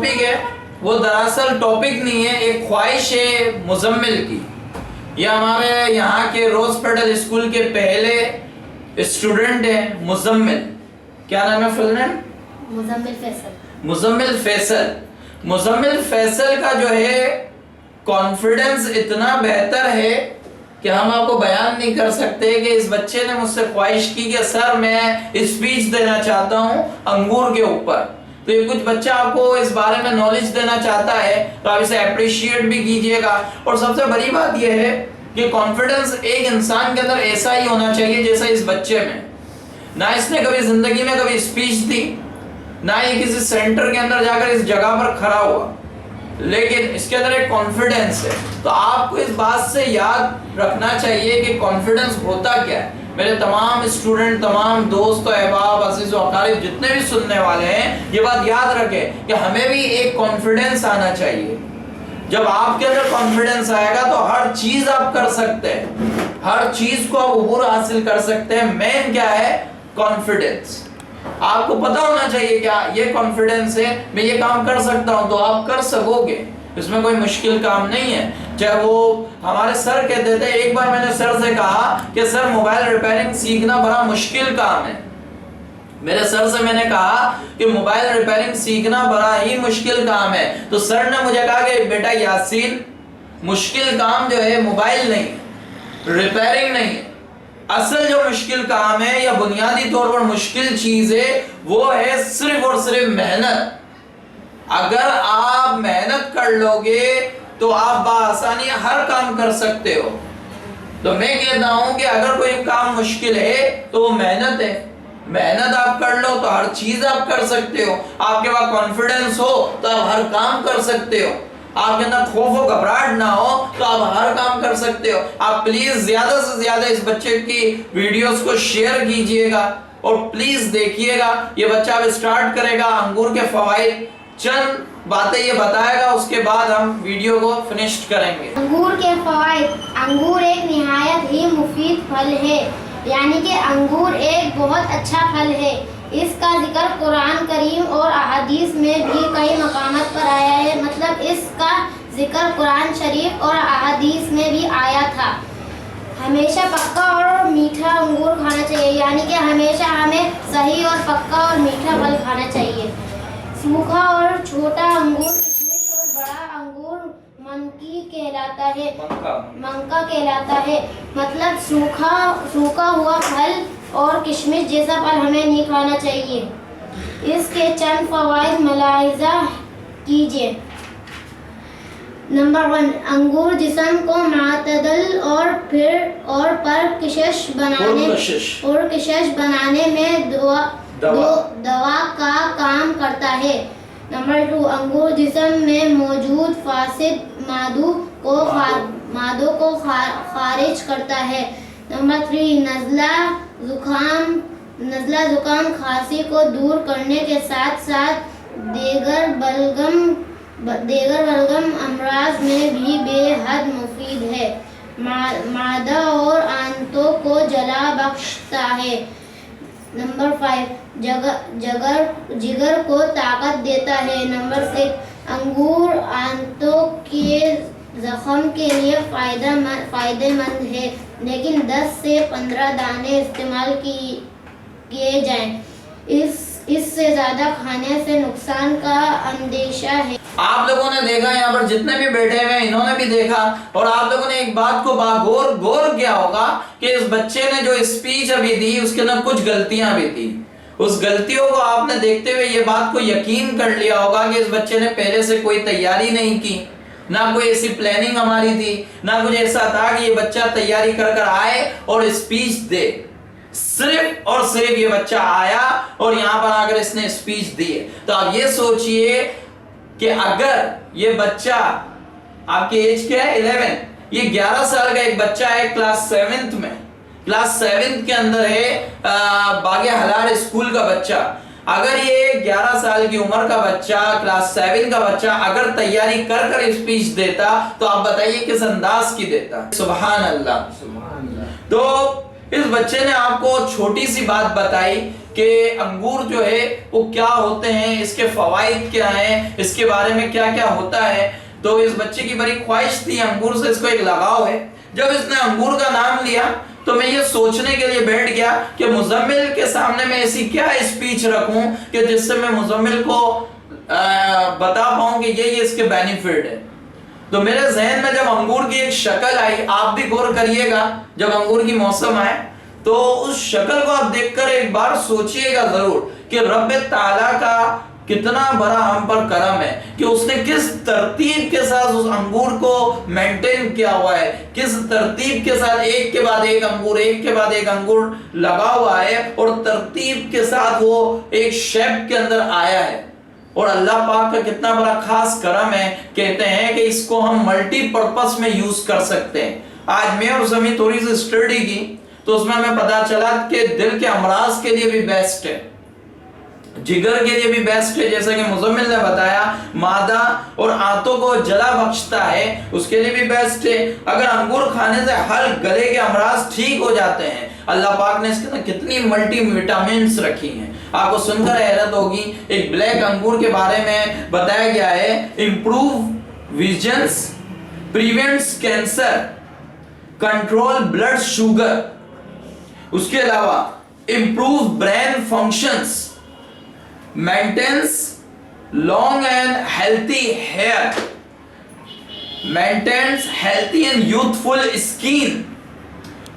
Topic ہے وہ دراصل ٹاپک نہیں ہے، ایک خواہش ہے مزمل کی. یہ ہمارے یہاں کے روز پیڈل اسکول کے پہلے اسٹوڈنٹ ہیں مزمل. کیا نام ہے فل نیم؟ مزمل فیصل. مزمل فیصل. مزمل فیصل کا جو ہے کانفیڈنس اتنا بہتر ہے کہ ہم آپ کو بیان نہیں کر سکتے کہ اس بچے نے مجھ سے خواہش کی کہ سر میں اسپیچ دینا چاہتا ہوں انگور کے اوپر. تو یہ کچھ بچہ آپ کو اس بارے میں نالج دینا چاہتا ہے تو آپ اسے اپریشیٹ بھی کیجئے گا. اور سب سے بڑی بات یہ ہے کہ کانفیڈنس ایک انسان کے اندر ایسا ہی ہونا چاہیے جیسا اس بچے میں. نہ اس نے کبھی زندگی میں کبھی اسپیچ دی، نہ ہی کسی سینٹر کے اندر جا کر اس جگہ پر کھڑا ہوا، لیکن اس کے اندر ایک کانفیڈنس ہے. تو آپ کو اس بات سے یاد رکھنا چاہیے کہ کانفیڈنس ہوتا کیا ہے. میرے تمام اسٹوڈنٹ، تمام دوست و احباب، عزیز و اقارب جتنے بھی سننے والے ہیں، یہ بات یاد رکھیں کہ ہمیں بھی ایک کانفیڈنس آنا چاہیے. جب آپ کے اندر کانفیڈنس آئے گا تو ہر چیز آپ کر سکتے ہیں، ہر چیز کو آپ عبور حاصل کر سکتے ہیں. مین کیا ہے؟ کانفیڈنس. آپ کو پتا ہونا چاہیے کہ یہ کانفیڈنس ہے، میں یہ کام کر سکتا ہوں، تو آپ کر سکو گے. اس میں کوئی مشکل کام نہیں ہے. چاہے وہ ہمارے سر کہتے تھے، ایک بار میں نے سر سے کہا کہ سر موبائل ریپیئرنگ سیکھنا بڑا مشکل کام ہے. میرے سر سے میں نے کہا کہ موبائل ریپیئرنگ سیکھنا بڑا ہی مشکل کام ہے. تو سر نے مجھے کہا کہ بیٹا یاسین، مشکل کام جو ہے موبائل نہیں، ریپیئرنگ نہیں ہے. اصل جو مشکل کام ہے یا بنیادی طور پر مشکل چیز ہے وہ ہے صرف اور صرف محنت. اگر آپ محنت کر لو گے تو آپ بآسانی ہر کام کر سکتے ہو. تو میں کہتا ہوں کہ اگر کوئی کام مشکل ہے تو وہ محنت ہے. محنت آپ کر لو تو ہر چیز آپ کر سکتے ہو. آپ کے پاس کانفیڈنس ہو تو آپ ہر کام کر سکتے ہو. آپ کے اندر خوف و گھبراہٹ نہ ہو تو آپ ہر کام کر سکتے ہو. آپ پلیز زیادہ سے زیادہ اس بچے کی ویڈیوز کو شیئر کیجئے گا اور پلیز دیکھیے گا. یہ بچہ اب اسٹارٹ کرے گا انگور کے فوائد، چند باتیں یہ بتائے گا، اس کے بعد ہم ویڈیو کو فنش کریں گے. انگور کے فوائد. انگور ایک نہایت ہی مفید پھل ہے، یعنی کہ انگور ایک بہت اچھا پھل ہے. اس کا ذکر قرآن کریم اور احادیث میں بھی کئی مقامات پر آیا ہے. مطلب اس کا ذکر قرآن شریف اور احادیث میں بھی آیا تھا. ہمیشہ پکا اور میٹھا انگور کھانا چاہیے، یعنی کہ ہمیشہ ہمیں صحیح اور پکا اور میٹھا پھل کھانا چاہیے. سوکھا اور چھوٹا انگور کشمش اور بڑا انگور منکا کہلاتا ہے. مطلب سوکھا ہوا پھل اور کشمش جیسا پھل ہمیں نہیں کھانا چاہیے. اس کے چند فوائد ملاحظہ کیجیے. نمبر 1، انگور جسم کو معتدل اور پرکشش بنانے میں دوا کا کام کرتا ہے. نمبر 2، انگور جسم میں موجود فاسد مادوں کو خارج کرتا ہے. نمبر 3، نزلہ زکام کھانسی کو دور کرنے کے ساتھ ساتھ دیگر بلغم امراض میں بھی بے حد مفید ہے. معدہ اور آنتوں کو جلا بخشتا ہے. نمبر 5، جگر کو طاقت دیتا ہے. نمبر 6، انگور آنتوں کے زخم کے لیے فائدہ مند ہے، لیکن 10 سے 15 دانے استعمال کیے جائیں. اس سے زیادہ کھانے سے نقصان کا اندیشہ ہے. آپ لوگوں نے دیکھا، یہاں پر جتنے بھی بیٹھے ہوئے انہوں نے بھی دیکھا، اور آپ لوگوں نے ایک بات کو غور کیا ہوگا کہ اس بچے نے جو اسپیچ ابھی دی اس کے اندر کچھ غلطیاں بھی تھی. اس غلطیوں کو آپ نے دیکھتے ہوئے یہ بات کو یقین کر لیا ہوگا کہ اس بچے نے پہلے سے کوئی تیاری نہیں کی، نہ کوئی ایسی پلاننگ ہماری تھی، نہ کچھ ایسا تھا کہ یہ بچہ تیاری کر آئے اور اسپیچ دے. صرف اور صرف یہ بچہ آیا اور یہاں پر آ کر اس نے اسپیچ دی ہے. تو آپ یہ سوچئے کہ اگر یہ بچہ، آپ کی ایج کیا ہے؟ 11. یہ 11 سال کا ایک بچہ ہے، کلاس 7 میں، کلاس 7 کے اندر ہے، باغ ہلال اسکول کا بچہ. اگر یہ 11 سال کی عمر کا بچہ، کلاس 7 کا بچہ اگر تیاری کر اسپیچ دیتا تو آپ بتائیے کس انداز کی دیتا. سبحان اللہ. تو اس بچے نے آپ کو چھوٹی سی بات بتائی کہ انگور جو ہے وہ کیا ہوتے ہیں، اس کے فوائد کیا ہیں، اس کے بارے میں کیا کیا ہوتا ہے. تو اس بچے کی بڑی خواہش تھی، انگور سے اس کو ایک لگاؤ ہے. جب اس نے انگور کا نام لیا تو میں یہ سوچنے کے لیے بیٹھ گیا کہ مزمل کے سامنے میں ایسی کیا اسپیچ رکھوں کہ جس سے میں مزمل کو بتا پاؤں کہ یہ اس کے بینیفٹ ہے. تو میرے ذہن میں جب انگور کی ایک شکل آئی، آپ بھی غور کریے گا جب انگور کی موسم آئے تو اس شکل کو آپ دیکھ کر ایک بار سوچئے گا ضرور کہ رب تعالیٰ کا کتنا بڑا ہم پر کرم ہے کہ اس نے کس ترتیب کے ساتھ اس انگور کو مینٹین کیا ہوا ہے، کس ترتیب کے ساتھ ایک کے بعد ایک انگور، ایک کے بعد ایک انگور لگا ہوا ہے، اور ترتیب کے ساتھ وہ ایک شیپ کے اندر آیا ہے. اور اللہ پاک کا کتنا بڑا خاص کرم ہے، کہتے ہیں کہ اس کو ہم ملٹی پرپس میں یوز کر سکتے ہیں. آج میں اور زمین تھوڑی سی اسٹڈی کی تو اس میں ہمیں پتا چلا کہ دل کے امراض کے لیے بھی بیسٹ ہے، جگر کے لیے بھی بیسٹ ہے، جیسا کہ مزمل نے بتایا معدہ اور آنتوں کو جلا بخشتا ہے، اس کے لیے بھی بیسٹ ہے. اگر انگور کھانے سے ہر گلے کے امراض ٹھیک ہو جاتے ہیں. اللہ پاک نے اس کے اندر کتنی ملٹی وٹامنز رکھی ہیں، آپ کو سن کر حیرت ہوگی. ایک بلیک انگور کے بارے میں بتایا گیا ہے، improve visions, prevents cancer, control blood sugar, اس کے علاوہ improve brain functions, maintains long and healthy hair, maintains healthy and youthful skin,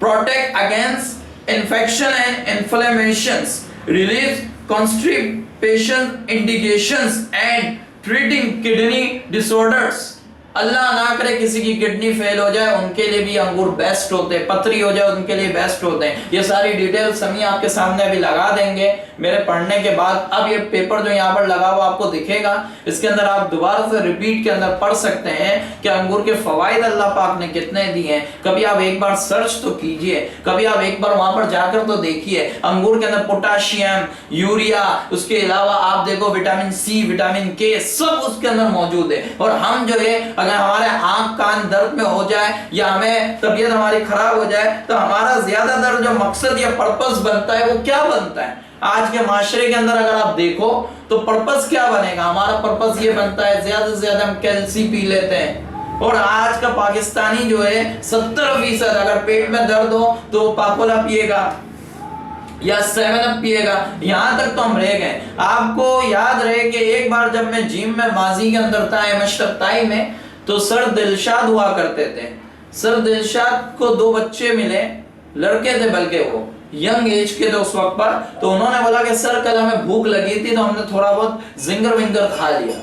protect against infection and inflammations, relieves constipation indications and treating kidney disorders. اللہ نہ کرے کسی کی kidney فیل ہو جائے، ان کے لیے بھی انگور بیسٹ ہوتے ہیں، پتری ہو جائے ان کے لیے بیسٹ ہوتے ہیں. یہ ساری ڈیٹیلز ہم آپ کے سامنے ابھی لگا دیں گے میرے پڑھنے کے بعد. اب یہ پیپر جو یہاں پر لگا ہوا آپ کو دکھے گا، اس کے اندر آپ دوبارہ سے ریپیٹ کے اندر پڑھ سکتے ہیں کہ انگور کے فوائد اللہ پاک نے کتنے دیے ہیں. کبھی آپ ایک بار سرچ تو کیجئے، کبھی آپ ایک بار وہاں پر جا کر تو دیکھیے. انگور کے اندر پوٹاشیم، یوریا، اس کے علاوہ آپ دیکھو وٹامن سی، وٹامن کے، سب اس کے اندر موجود ہے. اور ہم جو ہے اگر ہمارے آنکھ کان درد میں ہو جائے یا ہمیں طبیعت ہماری خراب ہو جائے تو ہمارا زیادہ تر جو مقصد یا پرپس بنتا ہے وہ کیا بنتا ہے؟ آج کے معاشرے کے اندر اگر آپ دیکھو تو پرپس کیا بنے گا؟ ہمارا پرپس یہ بنتا ہے زیادہ سے زیادہ ہم کیلسی پی لیتے ہیں. اور آج کا پاکستانی جو ہے 70% اگر پیٹ میں درد ہو تو پاپولا پیے گا یا 7 اپ پیے گا. یہاں تک تو ہم رہ گئے. آپ کو یاد رہے کہ ایک بار جب میں جیم میں ماضی کے اندر تھا مشرق تائی میں، تو سر دلشاد ہوا کرتے تھے. سر دلشاد کو 2 بچے ملے، لڑکے تھے بلکہ وہ ینگ ایج کے تھے اس وقت پر. تو انہوں نے بولا کہ سر کل ہمیں بھوک لگی تھی تو ہم نے تھوڑا بہت زنگر ونگر کھا لیا.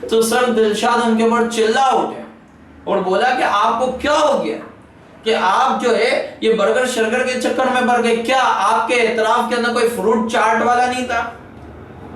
تو سر دلشاد ان کے اوپر چلا اٹھے اور بولا کہ آپ کو کیا ہو گیا کہ آپ جو ہے یہ برگر شرگر کے چکر میں پڑ گئے؟ کیا آپ کے اعتراف کے اندر کوئی فروٹ چاٹ والا نہیں تھا؟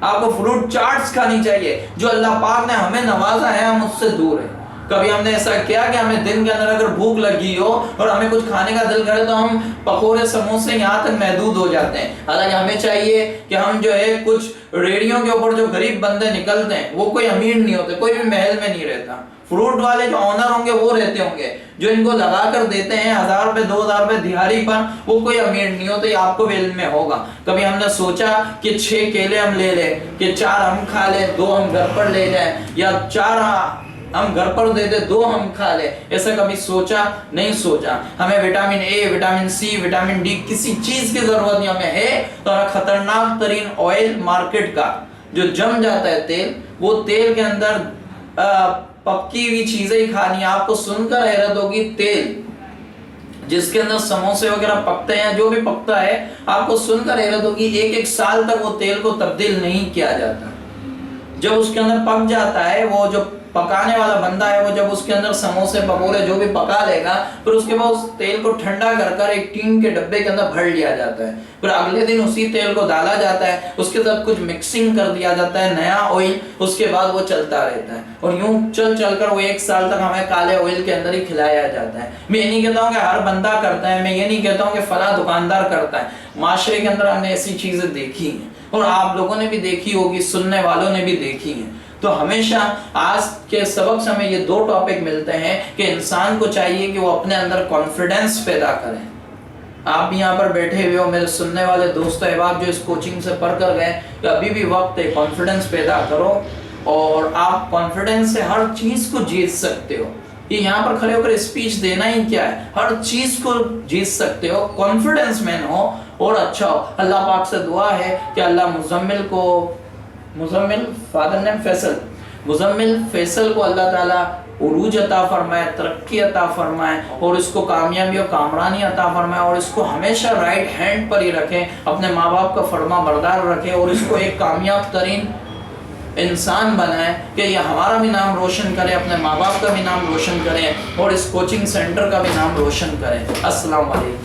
آپ کو فروٹ چاٹس کھانی چاہیے. جو اللہ پاک نے ہمیں نوازا ہے ہم اس سے دور ہیں. کبھی ہم نے ایسا کیا کہ ہمیں دن کے اندر اگر بھوک لگی ہو اور ہمیں کچھ کھانے کا دل کرے تو ہم پکوڑے سموسے یہاں تک محدود ہو جاتے ہیں. حالانکہ ہمیں چاہیے کہ ہم جو ہے کچھ ریڑیوں کے اوپر جو غریب بندے نکلتے ہیں وہ کوئی امیر نہیں ہوتے، کوئی بھی محل میں نہیں رہتا. فروٹ والے جو آنر ہوں گے وہ رہتے ہوں گے، جو ان کو لگا کر دیتے ہیں 1000 روپے 2000 روپے دیہاڑی پر، وہ کوئی امیر نہیں ہوتے. یہ آپ کو بھی علم میں ہوگا. کبھی ہم نے سوچا کہ 6 کیلے ہم لے لیں کہ 4 ہم کھا لیں 2 ہم گھر پر لے جائیں، یا 4 ہم گھر پر دے دیں 2 ہم کھا لیں؟ ایسا کبھی سوچا نہیں سوچا. ہمیں vitamin A, vitamin C, vitamin D کسی چیز کی ضرورت نہیں. ہمیں ہے تو ہمیں خطرناک ترین آئل مارکیٹ کا جو جم جاتا ہے تیل، وہ تیل کے اندر پکی ہوئی چیزیں ہی کھانی. آپ کو سن کر حیرت ہوگی، تیل جس کے اندر سموسے وغیرہ پکتے ہیں، جو بھی پکتا ہے، آپ کو سن کر حیرت ہوگی 1 سال تک وہ تیل کو تبدیل نہیں کیا جاتا. جب اس کے اندر پک جاتا ہے، وہ جو پکانے والا بندہ ہے وہ جب اس کے اندر سموسے پکوڑے جو بھی پکا لے گا، پھر اس کے بعد اس تیل کو ٹھنڈا کر کر ایک ٹین کے ڈبے کے اندر بھر لیا جاتا ہے. پھر اگلے دن اسی تیل کو ڈالا جاتا ہے، اس کے ساتھ کچھ مکسنگ کر دیا جاتا ہے، نیا آئل، اس کے بعد وہ چلتا رہتا ہے. اور یوں چل چل کر وہ 1 سال تک ہمیں کالے آئل کے اندر ہی کھلایا جاتا ہے. میں یہ نہیں کہتا ہوں کہ ہر بندہ کرتا ہے، میں یہ نہیں کہتا ہوں کہ فلاں دکاندار کرتا ہے. معاشرے کے اندر ہم نے ایسی چیزیں دیکھی ہیں اور آپ لوگوں نے بھی دیکھی ہوگی، سننے والوں نے بھی دیکھی ہیں. تو ہمیشہ آج کے سبق سے ہمیں یہ 2 ٹاپک ملتے ہیں کہ انسان کو چاہیے کہ وہ اپنے اندر کانفیڈنس پیدا کریں. آپ بھی یہاں پر بیٹھے ہوئے ہو میرے سننے والے دوست احباب جو اس کوچنگ سے پڑھ کر گئے، کہ ابھی بھی وقت ہے، کانفیڈنس پیدا کرو اور آپ کانفیڈنس سے ہر چیز کو جیت سکتے ہو۔ یہ یہاں پر کھڑے ہو کر اسپیچ دینا ہی کیا ہے، ہر چیز کو جیت سکتے ہو، کانفیڈنس مین ہو اور اچھا ہو۔ اللہ پاک سے دعا ہے کہ اللہ مزمل فیصل کو اللہ تعالیٰ عروج عطا فرمائے، ترقی عطا فرمائے اور اس کو کامیابی اور کامرانی عطا فرمائے، اور اس کو ہمیشہ رائٹ ہینڈ پر ہی رکھے، اپنے ماں باپ کا فرما بردار رکھے اور اس کو ایک کامیاب ترین انسان بنائے کہ یہ ہمارا بھی نام روشن کرے، اپنے ماں باپ کا بھی نام روشن کرے اور اس کوچنگ سینٹر کا بھی نام روشن کرے۔ السلام علیکم۔